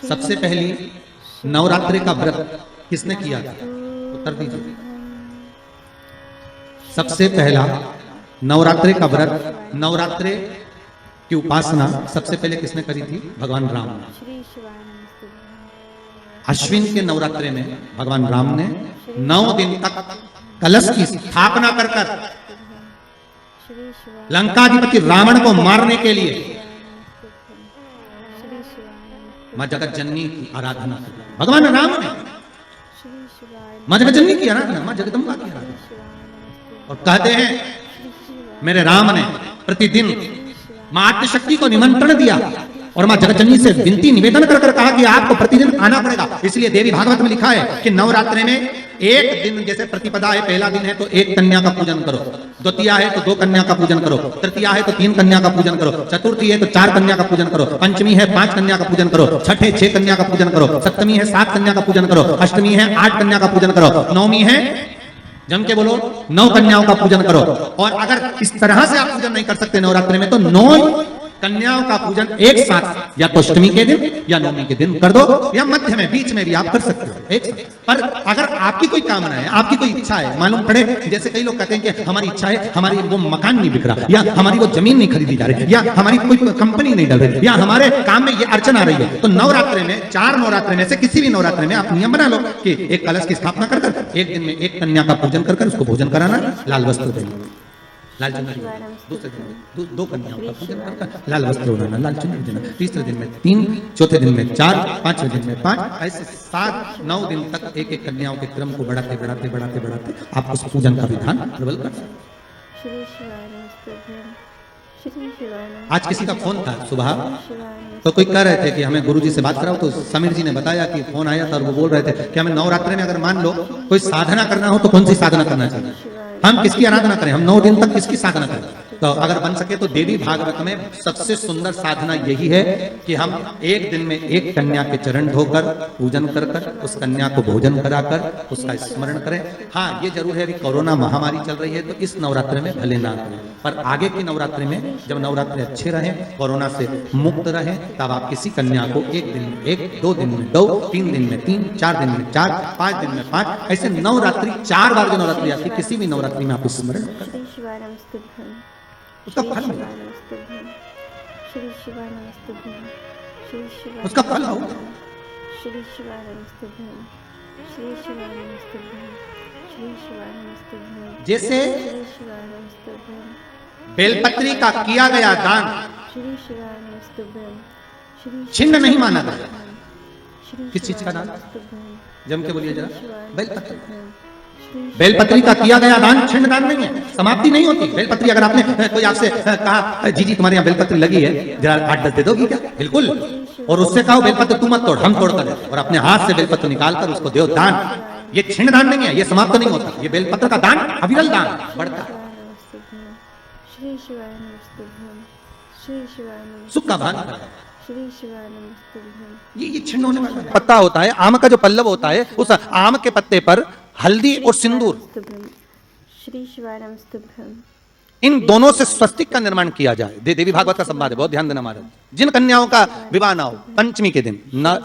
सबसे पहली नवरात्रि का व्रत किसने किया था? उत्तर दीजिए। सबसे पहला नवरात्रि का व्रत, नवरात्रि की उपासना सबसे पहले किसने करी थी? भगवान राम ने। अश्विन के नवरात्रि में भगवान राम ने 9 दिन तक कलश की स्थापना कर लंकाधिपति रावण को मारने के लिए मां जगत जननी की आराधना की। भगवान राम ने मां जगत जननी की आराधना, मां जगदम्बा की आराधना। और कहते हैं मेरे राम ने प्रतिदिन मां आद्यशक्ति को निमंत्रण दिया और मां जगत जननी से विनती निवेदन कर कहा कि आपको प्रतिदिन आना पड़ेगा। इसलिए देवी भागवत में लिखा है कि नवरात्रि में एक दिन, जैसे प्रतिपदा है, पहला दिन है तो 1 कन्या का पूजन करो, द्वितीया है तो 2 कन्या का पूजन करो, तृतीया है तो 3 कन्या का पूजन करो, चतुर्थी है तो 4 कन्या का पूजन करो, पंचमी है 5 कन्या का पूजन करो, छठ है 6 कन्या का पूजन करो, सप्तमी है 7 कन्या का पूजन करो, अष्टमी है 8 कन्या का पूजन करो, नवमी है, जम के बोलो, 9 कन्याओं का पूजन करो। और अगर इस तरह से आप पूजन नहीं कर सकते नवरात्रि में तो 9 कन्याओं का पूजन एक साथ या तो अष्टमी के दिन या नवमी के दिन कर दो, या मध्य में बीच में भी आप कर सकते हो एक साथ। पर अगर आपकी कोई कामना है, आपकी कोई इच्छा है, मालूम पड़े, जैसे कई लोग कहते हैं कि हमारी इच्छा है, हमारी वो मकान नहीं बिक रहा, या हमारी वो जमीन नहीं खरीदी जा रही, या हमारी कोई कंपनी नहीं डल रही, या हमारे काम में ये अड़चन आ रही है, तो नवरात्रि में 4 नवरात्रि में से किसी भी नवरात्रि में आप नियम बना लो कि एक कलश की स्थापना कर एक दिन में 1 कन्या का पूजन कर उसको भोजन कराना, लाल वस्त्र देना, लाल चुनरी, दूसरे दिन में 2 कन्याओं का पूजन करके लाल वस्त्र उड़ाना, लाल चुनरी देना, तीसरे दिन में 3, चौथे दिन में 4, पांचवें दिन में 5, ऐसे 7-9 दिन तक एक कन्याओं के क्रम को बढ़ाते बढ़ाते बढ़ाते बढ़ाते आप उस पूजन का विधान प्रबल कर सकते। आज किसी का फोन था सुबह, तो कोई कह रहे थे कि हमें गुरुजी से बात कराओ, तो समीर जी ने बताया कि फोन आया था और वो बोल रहे थे कि हमें नवरात्रि में अगर मान लो कोई साधना करना हो तो कौन सी साधना करना चाहिए, हम किसकी आराधना करें, हम 9 दिन तक किसकी साधना करें। तो अगर बन सके तो देवी भागवत में सबसे सुंदर साधना यही है कि हम एक दिन में 1 कन्या के चरण धोकर पूजन कर उस कन्या को भोजन कराकर उसका स्मरण करें। हाँ, ये जरूर है कि कोरोना महामारी चल रही है तो इस नवरात्रि में भले ना करें, पर आगे की नवरात्रि में जब नवरात्रि अच्छे रहे, कोरोना से मुक्त रहे, तब आप किसी कन्या को 1 दिन में 1, 2 दिन में 2, 3 दिन में 3, 4 दिन में 4, 5 दिन में 5, ऐसे नवरात्रि 4 बार जो नवरात्रि आती है किसी भी नवरात्रि में आप स्मरण करें, उसका फल उसका फल हो। जैसे बेलपत्री का किया गया दान छिन्न नहीं माना गया। किस चीज का दान? जम के बोलिए जरा। बेलपत्री, बेलपत्री का किया गया दान छिन्न दान नहीं है, समाप्ति नहीं होती। बेलपत्री अगर आपने कोई आपसे कहा जी जी तुम्हारे यहाँ बेलपत्री लगी है, जरा 8-10 दे दोगी क्या? बिल्कुल। और उससे कहो बेलपत्र तू मत तोड़, हम तोड़ कर, और अपने हाथ से बेलपत्र निकाल कर उसको दो दान। ये छिन्न दान नहीं है, ये समाप्त नहीं होता। ये बेलपत्र का दान अविरल दान बढ़ता है। सुख का भान करता है। ये छिन्न होने वाला पत्ता होता है, आम का जो पल्लव होता है, उस आम के पत्ते पर हल्दी और सिंदूर, इन दोनों से स्वस्तिक का निर्माण किया जाए। देवी भागवत का संवाद है, बहुत ध्यान देना महाराज। जिन कन्याओं का विवाह ना हो पंचमी के दिन,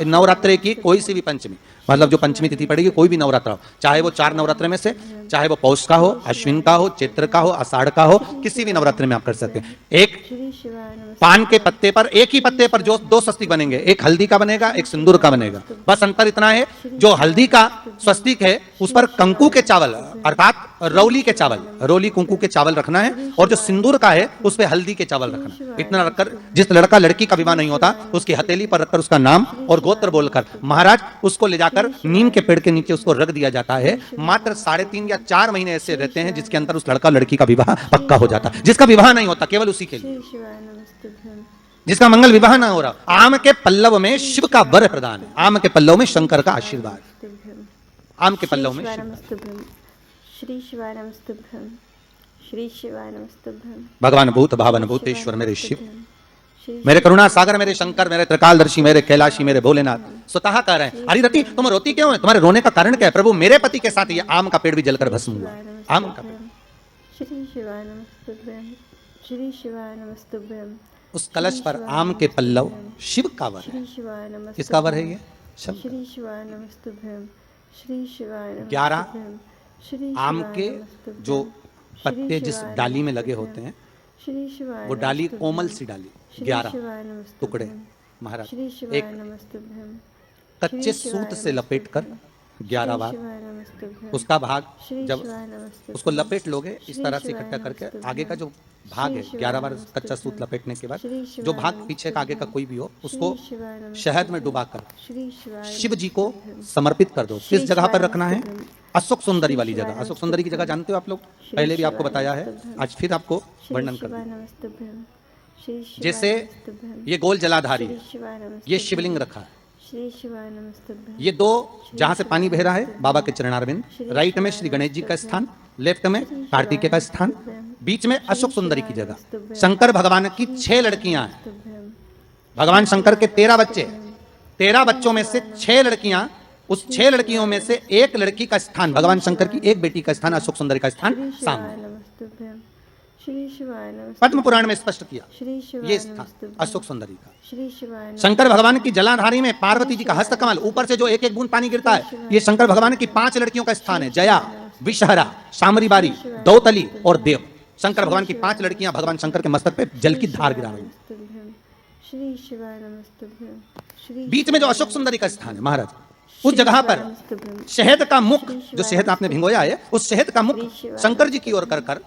नवरात्रि की कोई सी भी पंचमी, मतलब जो पंचमी तिथि पड़ेगी, कोई भी नवरात्र हो, चाहे वो 4 नवरात्र में से, चाहे वो पौष का हो, अश्विन का हो, चैत्र का हो, आषाढ़ का हो, किसी भी नवरात्रि में आप कर सकते हैं। एक पान के पत्ते पर, एक ही पत्ते पर जो 2 स्वस्तिक बनेंगे, एक हल्दी का बनेगा, एक सिंदूर का बनेगा। बस अंतर इतना है, जो हल्दी का स्वस्तिक है उस पर कंकु के चावल अर्थात रौली के चावल, रौली कुंकू के चावल रखना है, और जो सिंदूर का है उस पे हल्दी के चावल रखना। इतना रखकर जिस लड़का लड़की का विवाह नहीं होता उसकी हथेली पर रखकर उसका नाम और गोत्र बोलकर महाराज उसको ले जाकर नीम के पेड़ के नीचे उसको रख दिया जाता है। मात्र 3.5 या 4 महीने ऐसे रहते हैं जिसके अंदर उस लड़का लड़की का विवाह पक्का हो जाता है। जिसका विवाह नहीं होता केवल उसी के लिए, जिसका मंगल विवाह ना हो रहा। आम के पल्लव में शिव का वर प्रदान है, आम के पल्लव में शंकर का आशीर्वाद, आम के पल्लव में श्री शिवाय नमस्तुभ्यं, श्री शिवाय नमस्तुभ्यं। भगवान भूत भावन भूतेश्वर मेरे शिव, मेरे करुणा सागर मेरे शंकर, मेरे त्रिकालदर्शी, मेरे कैलाशी, मेरे भोलेनाथ स्वतः कह रहे हैं अरे रति तुम रोती क्यों है, तुम्हारे रोने का कारण क्या है? प्रभु मेरे पति के साथ ये आम का पेड़ भी जलकर भस्म हुआ, आम का पेड़। श्री शिवाय नमस्तुभ्यं, श्री शिवाय नमस्तुभ्यं, उस कलश पर आम के पल्लव शिव का वर है। श्री शिवाय नमस्तुभ्यं। किसका वर है ये? शिव का। श्री शिवाय नमस्तुभ्यं। श्री शिवाय 11 नमस्तुभ्यं। श्री आम शिवाय के नमस्तुभ्यं। जो श्री पत्ते जिस शिवाय डाली में लगे नमस्तुभ्यं। होते हैं, श्री शिवाय वो डाली नमस्तुभ्यं। कोमल सी डाली, श्री 11 शिवाय नमस्तुभ्यं। टुकड़े महाराज श्री शिवाय एक नमस्तुभ्यं। कच्चे श्री शिवाय सूत से लपेट कर नमस्तुभ्यं। 11 श्री बार शिवाय नमस्तुभ्यं। उसका भाग श्री जब शिवाय नमस्तुभ्यं। उसको लपेट लोगे इस श्री तरह से शिवाय इकट्ठा करके नमस्तुभ्यं। आगे का जो भाग है श्री 11 बार शिवाय कच्चा सूत नमस्तुभ्यं। लपेटने के बाद श्री जो शिवाय भाग पीछे का आगे का नमस्तुभ्यं। कोई भी हो उसको श्री शिवाय नमस्तुभ्यं। शहद में डुबाकर श्री शिवाय शिव जी को नमस्तुभ्यं। समर्पित कर दो। श्री किस जगह पर शिवाय रखना है? नमस्तुभ्यं। अशोक सुंदरी वाली श्री जगह। शिवाय अशोक सुंदरी की जगह नमस्तुभ्यं। जानते हो आप लोग, श्री पहले भी शिवाय आपको बताया है, नमस्तुभ्यं। आज फिर आपको श्री वर्णन कर शिवाय दूं। नमस्तुभ्यं। श्री शिवाय जैसे नमस्तुभ्यं। ये गोल जलाधारी श्री है, शिवाय नमस्तुभ्यं। ये शिवलिंग रखा है, श्री शिवाय नमस्तुभ्यं। ये दो जहां से पानी बह रहा है बाबा के चरणारविंद, राइट में श्री गणेश जी का स्थान, लेफ्ट में कार्तिकेय का स्थान, बीच में अशोक सुंदरी की जगह। शंकर भगवान की 6 लड़कियां हैं। नमस्तुभ्यं। भगवान शंकर के 13 बच्चे, 13 बच्चों में से 6 लड़कियां, उस 6 लड़कियों में से एक लड़की का स्थान, भगवान शंकर की एक बेटी का स्थान, अशोक सुंदरी का स्थान श्री शिवाय सामने नमस्तुभ्यं। श्री शिवाय नमस्तुभ्यं। पद्म पुराण में स्पष्ट किया। श्री शिवाय ये स्थान नमस्तुभ्यं। अशोक सुंदरी का। श्री शिवाय शंकर भगवान की जलाधारी में पार्वती जी का हस्तकमल, ऊपर से जो एक एक बूंद पानी गिरता है, ये शंकर भगवान की 5 लड़कियों का स्थान है। जया, विषहरा, शामरीबारी, दौतली और देव। शंकर भगवान की 5 लड़कियां भगवान शंकर के मस्तक पे जल की धार गिरा रही हैं। नमस्तुभ्यं। श्री शिवाय नमस्तुभ्यं। श्री बीच में जो अशोक सुंदरी का स्थान है महाराज, उस जगह पर नमस्तुभ्यं। शहद का मुख, जो शहद आपने भिगोया है, उस शहद का मुख शंकर जी की ओर कर कर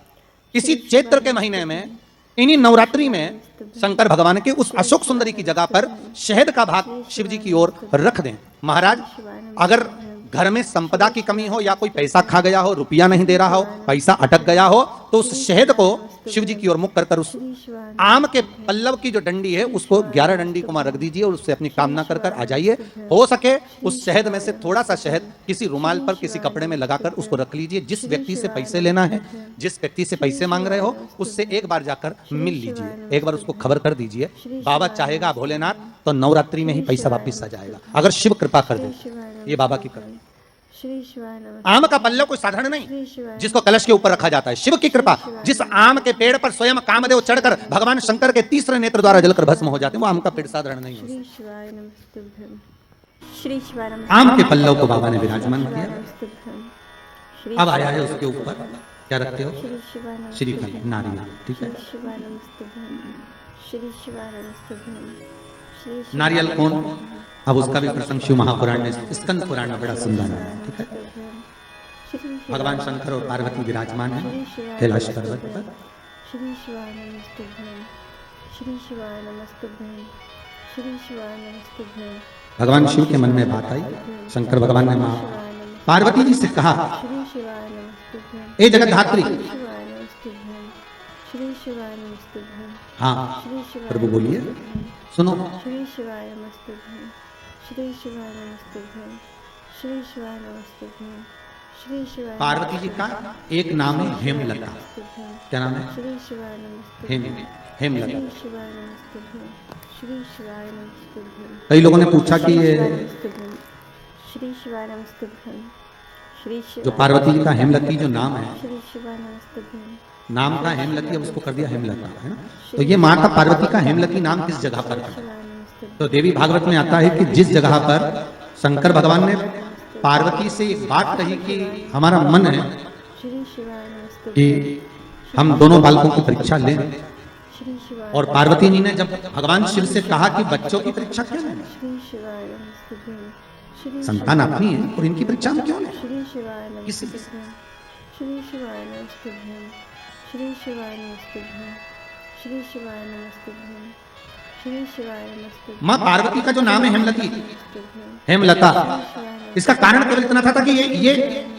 इसी चैत्र के महीने में, इन्हीं नवरात्रि में शंकर भगवान के उस अशोक सुंदरी की जगह पर शहद का भाग शिव जी की ओर रख दें। महाराज अगर घर में संपदा की कमी हो या कोई पैसा खा गया हो, रुपया नहीं दे रहा हो, पैसा अटक गया हो, तो उस शहद को शिव जी की ओर मुख कर कर उस श्री शिवाय आम के पल्लव की जो डंडी है उसको 11 डंडी को वहां रख दीजिए और उससे अपनी कामना कर कर आ जाइए। हो सके उस शहद में से थोड़ा सा शहद किसी रुमाल पर, किसी कपड़े में लगाकर उसको रख लीजिए। जिस व्यक्ति से पैसे लेना है, जिस व्यक्ति से पैसे मांग रहे हो, उससे एक बार जाकर मिल लीजिए, एक बार उसको खबर कर दीजिए। बाबा चाहेगा भोलेनाथ तो नवरात्रि में ही पैसा वापिस आ जाएगा, अगर शिव कृपा कर दे। ये बाबा की कृपा। श्री शिवाय नमस्तुभ्यं। आम का पल्लव कोई साधारण नहीं श्री शिवाय जिसको कलश के ऊपर रखा जाता है, शिव की कृपा। जिस आम के पेड़ पर स्वयं कामदेव चढ़कर भगवान शंकर के तीसरे नेत्र द्वारा जलकर भस्म हो जाते हैं, वो आम का पेड़ साधारण नहीं होता। श्री शिवाय नमस्तुभ्यं। श्री शिवाय नमस्तुभ्यं। आम के पल्लव को बाबा ने विराजमान किया। नमस्तुभ्यं। श्री अब आया है उसके ऊपर क्या रखते हो? श्री शिवाय नमस्तुभ्यं। श्रीफल, नारियल, ठीक है। श्री शिवाय नमस्तुभ्यं। श्री शिवाय नमस्तुभ्यं। श्री शिवाय नारियल कौन? अब उसका भी प्रसंग शिव महापुराण में, स्कंद पुराण में बड़ा सुंदर है, ठीक है। श्री भगवान शंकर और पार्वती विराजमान है कैलाश पर्वत पर। श्री शिवाय नमस्तुभ्यं। श्री शिवाय नमस्तुभ्यं। श्री शिवाय नमस्तुभ्यं। भगवान शिव के मन में बात आई, शंकर भगवान ने माँ पार्वती जी से कहा, श्री शिवाय नमस्तुभ्यं। ए जगद्धात्री। श्री शिवाय नमस्तुभ्यं। श्री शिवाय नमस्तुभ्यं। हाँ श्री शिवाय प्रभु बोलिए, सुनो। श्री शिवाय नमस्तुभ्यं। श्री शिवाय नमस्तुभ्यं। श्री शिवाय नमस्तुभ्यं। श्री शिवाय पार्वती जी का एक नाम है हेमलता। नमस्तुभ्यं। क्या नाम है? श्री शिवाय नमस्तुभ्यं। हेमलता। श्री शिवाय नमस्तुभ्यं। श्री शिवाय नमस्तुभ्यं। कई लोगों ने पूछा कि ये श्री शिवाय नमस्तुभ्यं। श्री जो शिवाय पार्वती जी का हेमलती जो नाम है, श्री शिवाय नमस्तुभ्यं। नाम का हेमलती, अब उसको कर दिया हेमलता, है ना। तो ये माता पार्वती का हेमलती नाम किस जगह पर है? शिवाय नमस्तुभ्यं। तो देवी भागवत में आता है कि जिस जगह पर शंकर भगवान ने पार्वती से एक बात कही कि हमारा मन है श्री शिवाय नमस्तुभ्यं। कि हम दोनों बालकों की परीक्षा लें, श्री शिवाय और पार्वती जी ने जब भगवान शिव से कहा कि बच्चों की परीक्षा क्यों लें, श्री शिवाय नमस्तुभ्यं। श्री संतान अपनी है और इनकी परीक्षा हम क्यों लें? श्री शिवाय किसी- नमस्तुभ्यं। श्री शिवाय नमस्तुभ्यं। श्री शिवाय नमस्तुभ्यं। श्री शिवाय नमस्तुभ्यं। श्री शिवाय नमस्तुभ्यं। माँ पार्वती का जो नाम है हेमलती, नमस्तुभ्यं। हेमलता, इसका कारण केवल इतना था कि ये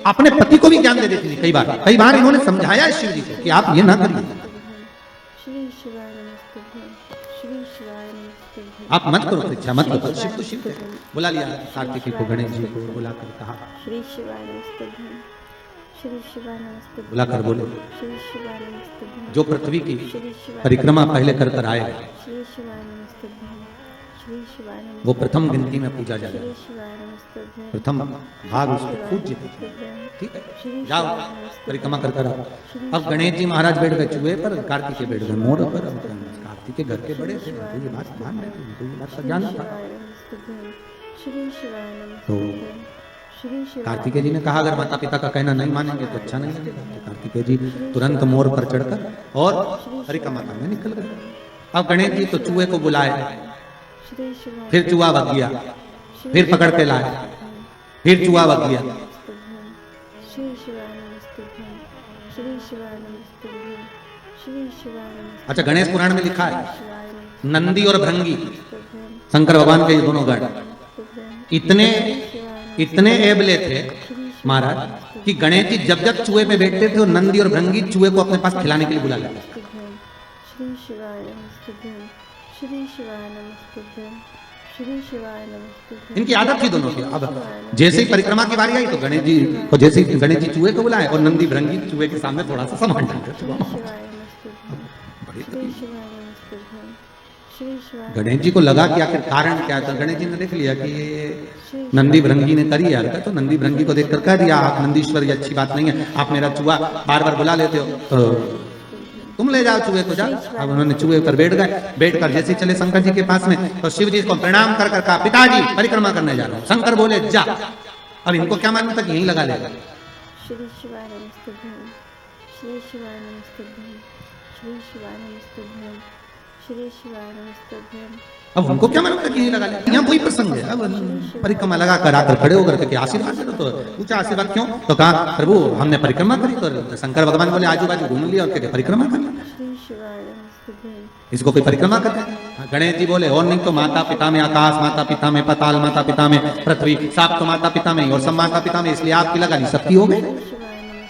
अपने पति को भी ज्ञान दे देती थी। कई बार इन्होंने समझाया है शिव जी को कि आप ये ना करिए, श्री शिवाय नमस्तुभ्यं। श्री शिवाय नमस्तुभ्यं। आप मत करो परीक्षा, मत करो। शिव तो शिव थे। बुला लिया कार्तिकेय को, गणेश जी को बुलाकर कहा, श्री शिवाय नमस्तुभ्यं। श्री शिवाय नमस्तुभ्यं। बुलाकर बोले श्री शिवाय नमस्तुभ्यं। जो पृथ्वी की श्री शिवाय परिक्रमा पहले कर कर आए, श्री शिवाय नमस्तुभ्यं। श्री शिवाय नमस्ते वो प्रथम गिनती में पूजा जाएगा, श्री शिवाय नमस्ते प्रथम भाग उसको पूज्य, ठीक है। जाओ परिक्रमा कर कर आओ। अब गणेश जी महाराज बैठ गए चूहे पर, कार्तिकेय बैठ गए मोर पर। अब कार्तिकेय घर के बड़े थे, उनको ये बात ध्यान रहे, उनको ये बात का ज्ञान था। श्री शिवाय तो श्री शिवाय कार्तिकेय जी ने कहा अगर माता पिता का कहना नहीं मानेंगे तो अच्छा नहीं लगेगा। तो कार्तिकेय जी तुरंत मोर पर चढ़कर और परिक्रमा करने निकल गए। अब गणेश जी तो चूहे को बुलाए, श्री शिवाय फिर चूहा भग गया, फिर पकड़ के लाए, फिर चूहा भग गया। श्री शिवाय नमस्ते श्री शिवाय नमस्ते श्री शिवाय नमस्ते। अच्छा, गणेश पुराण में लिखा है शिवाय नंदी और भृंगी शंकर भगवान के ये दोनों गण इतने एबले थे महाराज कि गणेश जी जब जब चूहे पे बैठते थे और नंदी और भृंगी चूहे को अपने पास खिलाने के लिए बुला लेते थे। श्री शिवाय नमस्ते श्री शिवाय नमस्ते श्री शिवाय नमस्ते। इनकी आदत थी दोनों की। अब जैसे ही परिक्रमा की बारी आई तो गणेश जी को जैसे ही गणेश जी चूहे को बुलाए और नंदी भृंगी चूहे के सामने थोड़ा सा सामान डालते। गणेश जी को लगा कि आखिर कारण क्या था। गणेश जी ने देख लिया कि ये नंदी भृंगी ने करी है, तो नंदी भृंगी को देखकर कह दिया आप नंदीश्वर, ये अच्छी बात नहीं है, आप मेरा चूहा बार बार बुला लेते हो, तो तुम ले जाओ चूहे को, जाओ। अब उन्होंने चूहे पर बैठ गए, बैठकर जैसे चले शंकर जी के पास में तो शिव जी को प्रणाम कर कहा पिताजी परिक्रमा करने जा रहा हूँ। शंकर बोले जा। अब इनको क्या मालूम था कि यहीं लगा लेगा। श्री शिवाय नमस्ते श्री शिवाय नमस्ते श्री शिवाय नमस्ते श्री शिवाय नमस्ते। अब उनको क्या मालूम था कि यहीं लगा लेगा। यहाँ कोई प्रसंग है। अब परिक्रमा लगा कर आकर खड़े होकर के आशीर्वाद दे दो। तो पूछा आशीर्वाद क्यों, तो कहा प्रभु हमने परिक्रमा करी। तो शंकर भगवान बोले आजू बाजू घूम लिया और कहते परिक्रमा कर लिया, इसको कोई परिक्रमा करते हैं। गणेश जी बोले और नहीं तो माता पिता में आकाश, माता पिता में पताल, माता पिता में पृथ्वी, साप तो माता पिता में और सब माता पिता में, इसलिए आपकी लगा ली सबकी हो गई।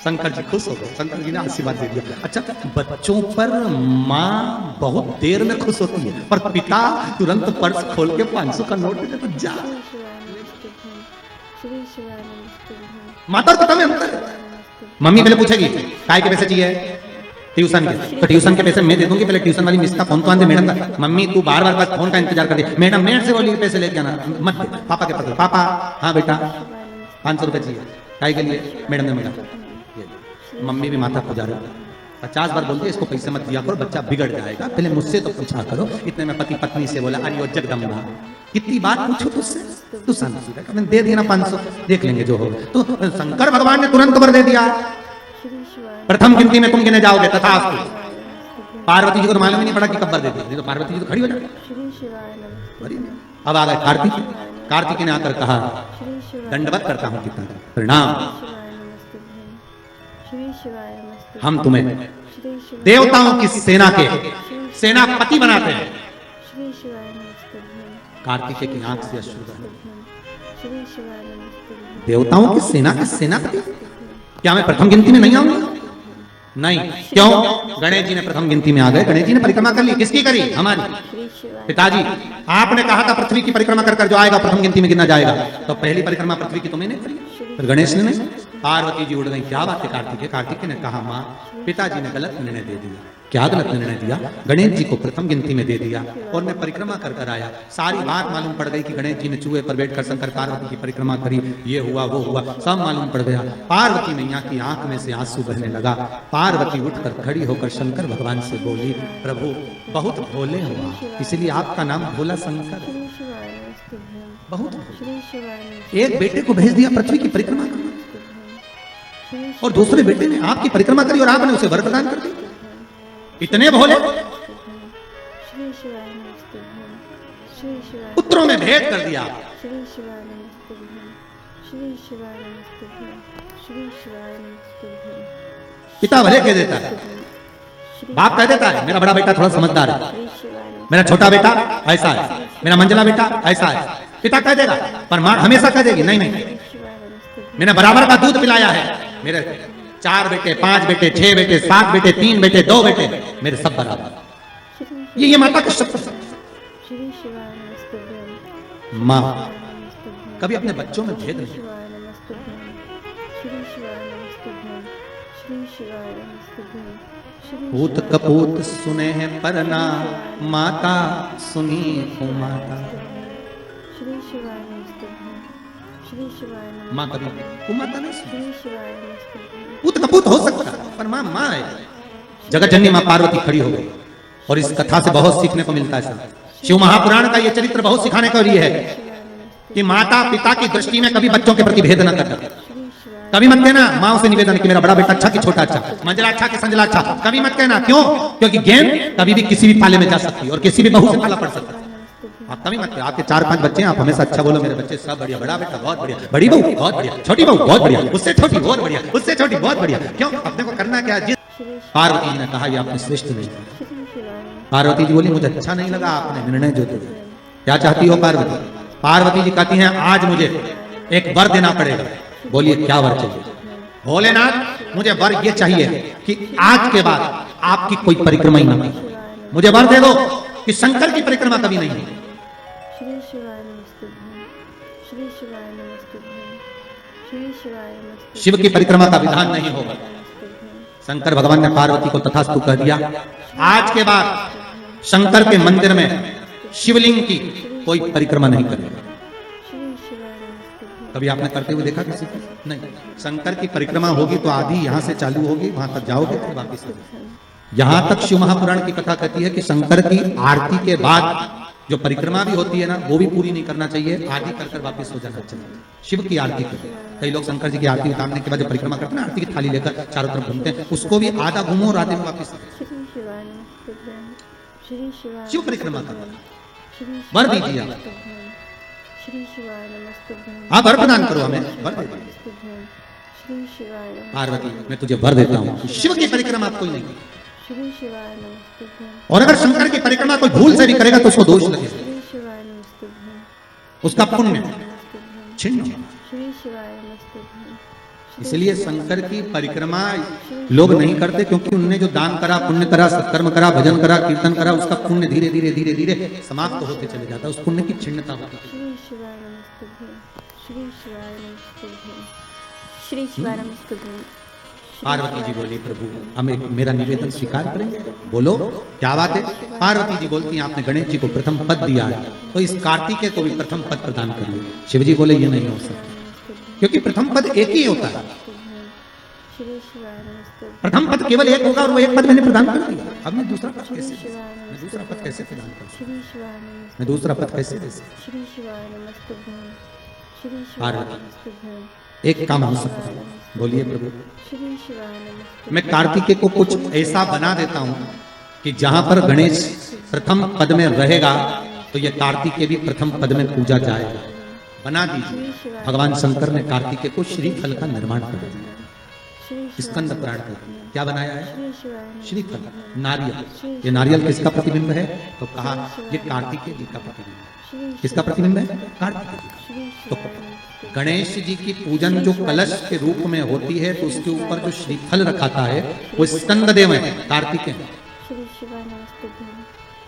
शंकर जी खुश हो गए, शंकर जी ने आशीर्वाद दे दिया। अच्छा, बच्चों पर माँ बहुत देर में खुश होती है पर पिता तुरंत पर्स खोल के 500 का नोट देते तो जा। माता और पिता में अंतर है। मम्मी पहले पूछेगी काय के पैसे चाहिए, ट्यूशन के, तो ट्यूशन के पैसे मैं दे दूंगी, पहले ट्यूशन वाली मिस का फोन तो आने मैडम का। मम्मी तू बार बार फोन का इंतजार कर दे, मैडम मेरे से बोली पैसे लेके आना मत दे, पापा के पास। पापा हाँ बेटा 500 रुपए चाहिए, काय के लिए, मैडम ने मिला। मम्मी भी माथा खुजा रही 50 बार बोलती है इसको पैसे मत दिया करो, बच्चा बिगड़ जाएगा, पहले मुझसे तो पूछा करो। इतने में पति पत्नी से बोला अरे जगदम्बा कितनी बात पूछो तुझसे, तू शांति रख, मैंने दे दिया ना 500, देख लेंगे जो होगा। तो शंकर भगवान ने तुरंत बर दे दिया। प्रथम गिनती में तुम गिने जाओगे तथा पार्वती जी को मालूम ही नहीं पड़ा कि कब बर दे दिया, तो पार्वती जी तो खड़ी हो जाती। अब आ गए कार्तिक। कार्तिक ने आकर कहा दंडवत करता हूँ पिता, प्रणाम, हम तुम्हें देवताओं की सेना के सेनापति बनाते हैं। कार्तिकेय की आंख से अश्रु बहे। देवताओं की सेना के सेनापति, क्या मैं प्रथम गिनती में नहीं आऊंगा? नहीं, क्यों? गणेश जी ने प्रथम गिनती में आ गए। गणेश जी ने परिक्रमा कर ली, किसकी करी? हमारी। पिताजी आपने कहा था पृथ्वी की परिक्रमा कर जो आएगा प्रथम गिनती में गिना जाएगा, तो पहली परिक्रमा पृथ्वी की तो मैंने करी, फिर गणेश ने नहीं। पार्वती जी उड़ गई, क्या बात है कार्तिकेय? कार्तिकेय ने कहा माँ पिताजी ने गलत निर्णय दे दिया। क्या गलत निर्णय दिया? गणेश जी को प्रथम गिनती में दे दिया और मैं परिक्रमा कर कर आया। सारी बात मालूम पड़ गई कि गणेश जी ने चूहे पर बैठकर शंकर पार्वती की परिक्रमा करी, ये हुआ वो हुआ, सब मालूम पड़ गया। पार्वती मैया की आंख में से आंसू बहने लगा। पार्वती उठकर खड़ी होकर शंकर भगवान से बोली प्रभु बहुत भोले हो, इसलिए आपका नाम भोला शंकर। बहुत एक बेटे को भेज दिया पृथ्वी की परिक्रमा करने और दूसरे बेटे ने आपकी परिक्रमा करी और आपने उसे वर प्रदान कर दिया। इतने भोले, पुत्रों में भेद कर दिया। पिता भले कह देता है, बाप कह देता है मेरा बड़ा बेटा थोड़ा समझदार है, मेरा छोटा बेटा ऐसा है, मेरा मंझला बेटा ऐसा है, पिता कह देगा। पर मां हमेशा कह देगी नहीं नहीं, मैंने बराबर का दूध पिलाया है, मेरे 4 बेटे 5 बेटे 6 बेटे 7 बेटे 3 बेटे 2 बेटे मेरे सब बराबर। ये माता का शब्द। माँ कभी अपने बच्चों में भेद नहीं। श्री शिवाय नमस्तुभ्यं श्री पूत कपूत सुने हैं परना, माता सुनी को माता। श्री शिवाय नमस्तुभ्यं श्री शिवाय नमस्तुभ्यं माँ कभी कुमाता नहीं सुनी। श्री शिवाय नमस्तुभ्यं पूत कपूत हो सकता है, पर माँ माँ है। जगत जननी माँ पार्वती खड़ी हो गई और इस कथा से बहुत सीखने को मिलता है। शिव महापुराण का ये चरित्र बहुत सिखाने का लिए है कि माता पिता की दृष्टि में कभी बच्चों के प्रति भेद न करना। कभी मत कहना माँ से निवेदन कि मेरा बड़ा बेटा अच्छा कि छोटा अच्छा, मंजला अच्छा कि संजला अच्छा, कभी मत कहना। क्यों? क्योंकि गेंद कभी भी किसी भी पाले में जा सकती है और किसी भी बहू से पाला पड़ सकता है। आप कभी मत कहना। आपके 4-5 बच्चे हैं, आप हमेशा अच्छा बोलो मेरे बच्चे सब बढ़िया, बड़ा बेटा बहुत बढ़िया, बड़ी बहू बहुत बढ़िया, छोटी बहू बहुत बढ़िया, उससे छोटी बहुत बढ़िया, उससे छोटी बहुत बढ़िया। क्यों? अपने को करना क्या? जिस पार्वती जी ने कहा ये आपने श्रेष्ठ नहीं किया। पार्वती जी बोली मुझे अच्छा नहीं लगा आपने निर्णय जो दिया। क्या चाहती हो पार्वती? पार्वती जी कहती हैं आज मुझे एक वर देना पड़ेगा। बोलिए क्या वर चाहिए? भोलेनाथ मुझे वर ये चाहिए कि आज के बाद आपकी कोई परिक्रमा ही ना हो। मुझे वर दे दो कि शंकर की परिक्रमा कभी नहीं हो। श्री शिवाय नमस्तुभ्यं श्री शिवाय नमस्तुभ्यं श्री शिवाय नमस्तुभ्यं शिव की परिक्रमा का विधान नहीं होगा। शंकर भगवान ने पार्वती को तथास्तु कह दिया। आज के बाद शंकर के मंदिर में शिवलिंग की कोई परिक्रमा नहीं करेगा। कभी आपने करते हुए देखा किसी को? नहीं। शंकर की परिक्रमा होगी तो आधी यहाँ से चालू होगी, वहां तक जाओगे फिर वापिस आओगे। यहाँ तक शिव महापुराण की कथा कहती है कि शंकर की आरती के बाद जो परिक्रमा भी होती है ना वो भी पूरी नहीं करना चाहिए, आधी कर वापिस हो जाना चाहिए। शिव की आरती के कई लोग शंकर जी की आरती उतारने के बाद जो परिक्रमा करते हैं ना, आरती की थाली लेकर चारों तरफ घूमते हैं, उसको भी आधा घूमो और आधे में वापिस। शिव परिक्रमा करना वर दीजिए आप। श्री शिवाय नमस्तुभ्यं आप वर प्रदान करो हमें, वर दे। श्री शिवाय पार्वती मैं तुझे वर देता हूँ, शिव की परिक्रमा कोई नहीं। श्री शिवाय नमस्तुभ्यं और अगर शंकर की परिक्रमा कोई भूल से भी करेगा तो उसको दोष लगेगा, श्री शिवाय नमस्तुभ्यं उसका पुण्य छिन्न। श्री शिवाय नमस्तुभ्यं इसलिए शंकर की परिक्रमा लोग नहीं करते क्योंकि उनने जो दान करा, पुण्य करा, सत्कर्म करा, भजन करा, कीर्तन करा, उसका पुण्य धीरे धीरे धीरे धीरे समाप्त होते चले जाता है। उस पुण्य की छिन्नता होती है। श्री शिवाय नमस्तुभ्यं श्री शिवाय नमस्तुभ्यं श्री शिवाय नमस्तुभ्यं। पार्वती जी बोली प्रभु हमें मेरा निवेदन स्वीकार करेंगे? बोलो क्या बात है? पार्वती जी बोलती हैं आपने गणेश जी को प्रथम पद दिया है तो इस कार्तिकेय को भी प्रथम पद प्रदान करिए। शिव जी बोले ये नहीं हो सकता क्योंकि प्रथम पद एक ही होता है। प्रथम पद केवल एक होगा और वो एक पद मैंने प्रदान कर दिया। अब मैं दूसरा पद कैसे दे? मैं दूसरा पद कैसे प्रदान कर सकता? मैं दूसरा पद कैसे दे सकता? पार्वती एक काम हो सकता है, बोलिए प्रभु। मैं कार्तिकेय को कुछ ऐसा बना देता हूँ कि जहां पर गणेश प्रथम पद में रहेगा तो ये कार्तिकेय भी प्रथम पद में पूजा जाएगा। बना दीजिए। भगवान शंकर ने कार्तिकेय को श्रीफल का निर्माण कर दिया। स्कंद पुराण में क्या बनाया है? श्रीफल, नारियल। ये नारियल किसका प्रतिबिंब है? तो कहा ये कार्तिकेय जी का प्रतिबिंब है। किसका प्रतिबिंब है? कार्तिकेय जी। तो गणेश जी की पूजन जो कलश के रूप में होती है तो उसके ऊपर जो श्रीफल रखाता है वो स्कंद देव है, कार्तिकेय है।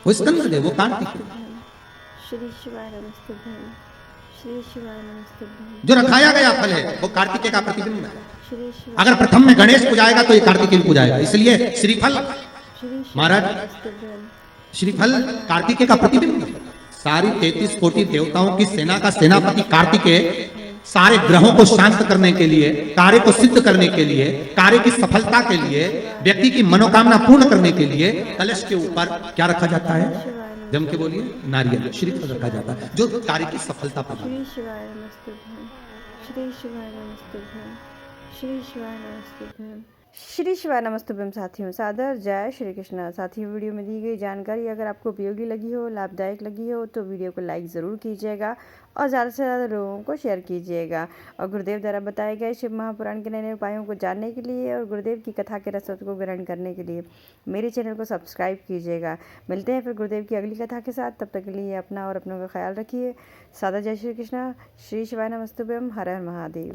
वो स्कंद देव, वो कार्तिकेय। जो रखाया गया फल है वो कार्तिकेय का प्रतिबिंब है। अगर प्रथम में गणेश पूजाएगा तो ये कार्तिकेय पूजाएगा। इसलिए श्रीफल महाराज, श्रीफल कार्तिकेय का प्रतिबिंब है। सारी 33 कोटि देवताओं की सेना का सेनापति कार्तिकेय सारे ग्रहों को शांत करने के लिए, कार्य को सिद्ध करने के लिए, कार्य की सफलता के लिए, व्यक्ति की मनोकामना पूर्ण करने के लिए कलश के ऊपर क्या रखा जाता है? जम के बोलिए, नारियल, श्रीफल रखा जाता है जो कार्य की सफलता पर। श्री शिवाय नमस्तुभ्यं श्री शिवाय नमस्तुभ्यं श्री शिवाय नमस्तुभ्यं श्री शिवाय नमस्तुभ्यं। साथियों सादर जय श्री कृष्ण। साथियों वीडियो में दी गई जानकारी अगर आपको उपयोगी लगी हो, लाभदायक लगी हो तो वीडियो को लाइक ज़रूर कीजिएगा और ज़्यादा से ज़्यादा लोगों को शेयर कीजिएगा। और गुरुदेव द्वारा बताए गए शिव महापुराण के नए नए उपायों को जानने के लिए और गुरुदेव की कथा के रसद को ग्रहण करने के लिए मेरे चैनल को सब्सक्राइब कीजिएगा। मिलते हैं फिर गुरुदेव की अगली कथा के साथ। तब तक के लिए अपना और अपनों का ख्याल रखिए। सादर जय श्री कृष्ण। श्री शिवाय नमस्तुभ्यं। हर हर महादेव।